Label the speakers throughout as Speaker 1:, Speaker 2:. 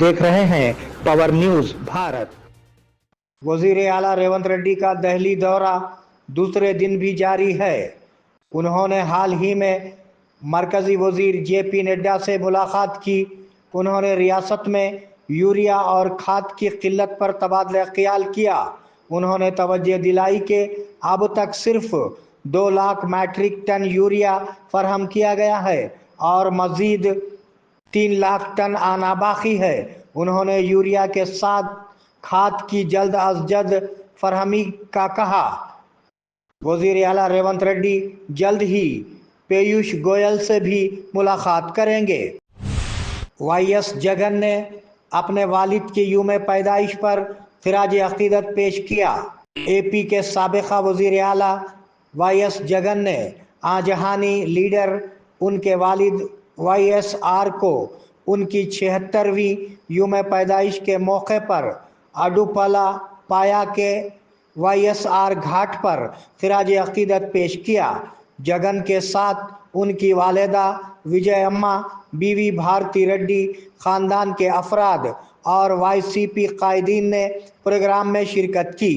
Speaker 1: देख रहे हैं पावर न्यूज भारत।
Speaker 2: वजीर आला रेवंत रेड्डी का दिल्ली दौरा दूसरे दिन भी जारी है। उन्होंने हाल ही में मरकजी वजीर जेपी नड्डा से मुलाकात की। उन्होंने रियासत में यूरिया और खाद की किल्लत पर तबादला ख्याल किया। उन्होंने तवज्जो दिलाई कि अब तक सिर्फ 2 लाख मैट्रिक टन यूरिया फराहम किया गया है और मजीद 3 लाख टन आना बाकी है। उन्होंने यूरिया के साथ खाद की जल्द अज जल्द फरहमी का कहा। वजीर आला रेवंत रेड्डी जल्द ही पीयूष गोयल से भी मुलाकात करेंगे। वाईएस जगन ने अपने वालिद के यूम पैदाइश पर खिराज अकीदत पेश किया। एपी के साबिका वजीर आला वाईएस जगन ने आजहानी लीडर उनके वालिद वाईएसआर को उनकी 76वीं यूम पैदाइश के मौके पर अडुपला पाया के वाईएसआर घाट पर खिराज अकीदत पेश किया। जगन के साथ उनकी वालिदा विजय अम्मा, बीवी भारती रेड्डी, खानदान के अफराद और वाईसीपी कायदीन ने प्रोग्राम में शिरकत की।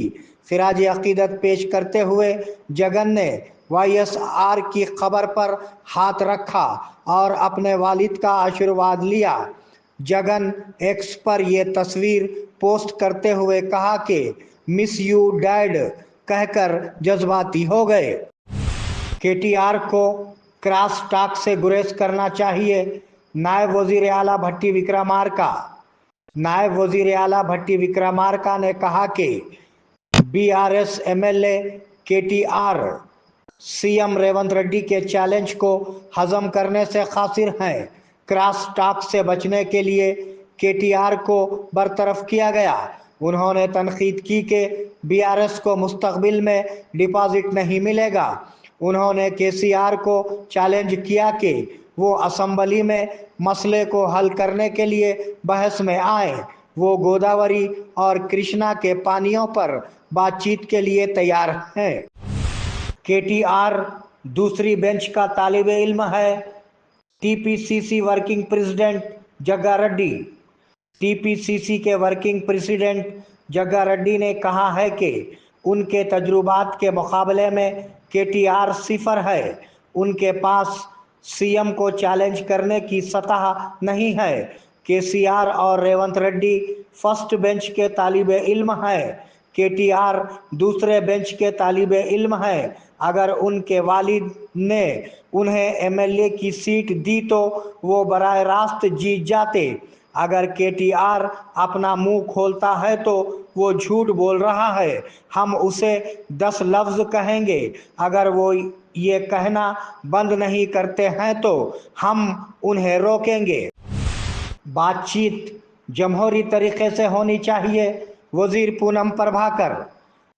Speaker 2: खिराज अकीदत पेश करते हुए जगन ने वाईएसआर की खबर पर हाथ रखा और अपने वालिद का आशीर्वाद लिया। जगन एक्स पर यह तस्वीर पोस्ट करते हुए कहा कि मिस यू डैड कहकर जज्बाती हो गए। केटीआर को क्रॉस टॉक से गुरेज करना चाहिए, नायब वजीर आला भट्टी विक्रमार्का। नायब वजीर आला भट्टी विक्रमार्का ने कहा कि BRS MLA KTR CM Revanth Reddy के चैलेंज को हजम करने से कासिर हैं। क्रॉस टॉक से बचने के लिए केटीआर को बरतरफ किया गया। उन्होंने तनकीद की कि बीआरएस को मुस्तकबिल में डिपॉजिट नहीं मिलेगा। उन्होंने केसीआर को चैलेंज किया कि वो असम्बली में मसले को हल करने के लिए बहस में आए। वो गोदावरी और कृष्णा के पानियों पर बातचीत के लिए तैयार हैं। केटीआर दूसरी बेंच का तालिब इल्म है। टीपीसीसी वर्किंग प्रेसिडेंट जग्गा रेड्डी। टीपीसीसी के वर्किंग प्रेसिडेंट जग्गा रेड्डी ने कहा है कि उनके तजुर्बात के मुकाबले में केटीआर सिफर है। उनके पास सीएम को चैलेंज करने की सतह नहीं है। केसीआर और रेवंत रेड्डी फर्स्ट बेंच के तालिब इल्म है। केटीआर दूसरे बेंच के तालिब इल्म है। अगर उनके वालिद ने उन्हें एमएलए की सीट दी तो वो बराह रास्त जीत जाते। अगर केटीआर अपना मुंह खोलता है तो वो झूठ बोल रहा है। हम उसे 10 लफ्ज कहेंगे। अगर वो ये कहना बंद नहीं करते हैं तो हम उन्हें रोकेंगे। बातचीत जमहूरी तरीके से होनी चाहिए, वजीर पूनम प्रभाकर।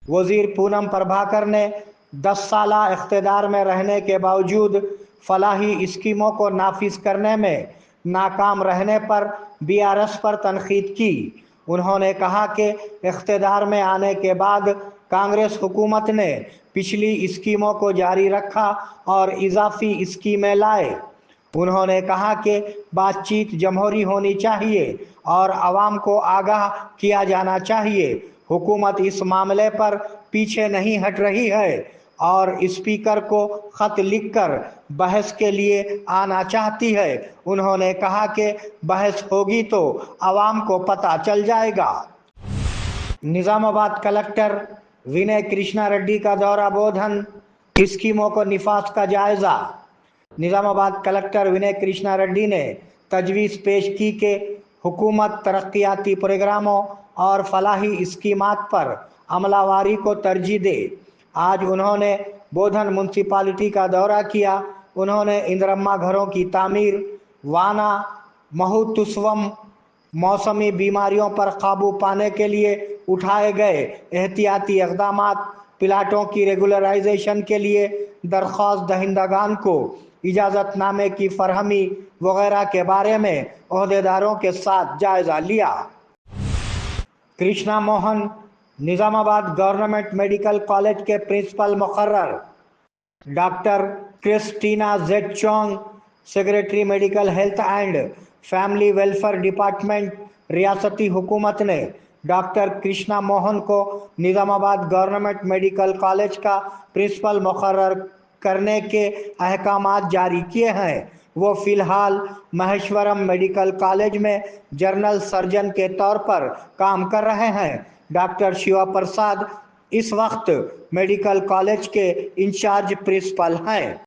Speaker 2: वजीर पूनम प्रभाकर ने 10 साला इख्तिदार में रहने के बावजूद फलाही स्कीमों को नाफिज करने में नाकाम रहने पर बीआरएस पर तनकीद की। उन्होंने कहा कि इख्तिदार में आने के बाद कांग्रेस हुकूमत ने पिछली स्कीमों को जारी रखा और इजाफी स्कीमें लाए। उन्होंने कहा कि बातचीत जमहूरी होनी चाहिए और आवाम को आगाह किया जाना चाहिए। हुकूमत इस मामले पर पीछे नहीं हट रही है और स्पीकर को खत लिखकर बहस के लिए आना चाहती है। उन्होंने कहा कि बहस होगी तो आवाम को पता चल जाएगा। निजामाबाद कलेक्टर विनय कृष्णा रेड्डी का दौरा बोधन, स्कीमों को निफाज का जायजा। निजामाबाद कलेक्टर विनय कृष्णा रेड्डी ने तजवीज़ पेश की कि हुकूमत तरक्याती प्रोग्रामों और फलाही स्कीमात पर अमलावारी को तरजीह दे। आज उन्होंने बोधन म्यूनसिपालिटी का दौरा किया। उन्होंने इंदिरम्मा घरों की तामीर, वाना महोत्सवम मौसमी बीमारियों पर काबू पाने के लिए उठाए गए एहतियाती इक़दामात, प्लाटों की रेगुलराइजेशन के लिए दरख्वास्त दहिंदगान को इजाज़तनामे की फरहमी वगैरह के बारे में अहदेदारों के साथ जायज़ा लिया। Krishna Mohan Nizamabad government medical college के प्रिंसिपल मुकर्रर, doctor Christina Z Chong secretary medical health and family welfare department रियासती हुकूमत ने डॉक्टर कृष्णा मोहन को निजामाबाद गवर्नमेंट मेडिकल कॉलेज का प्रिंसिपल मुकर्रर करने के अहकामात जारी किए हैं। वो फिलहाल महेश्वरम मेडिकल कॉलेज में जनरल सर्जन के तौर पर काम कर रहे हैं। डॉक्टर शिवा प्रसाद इस वक्त मेडिकल कॉलेज के इंचार्ज प्रिंसिपल हैं।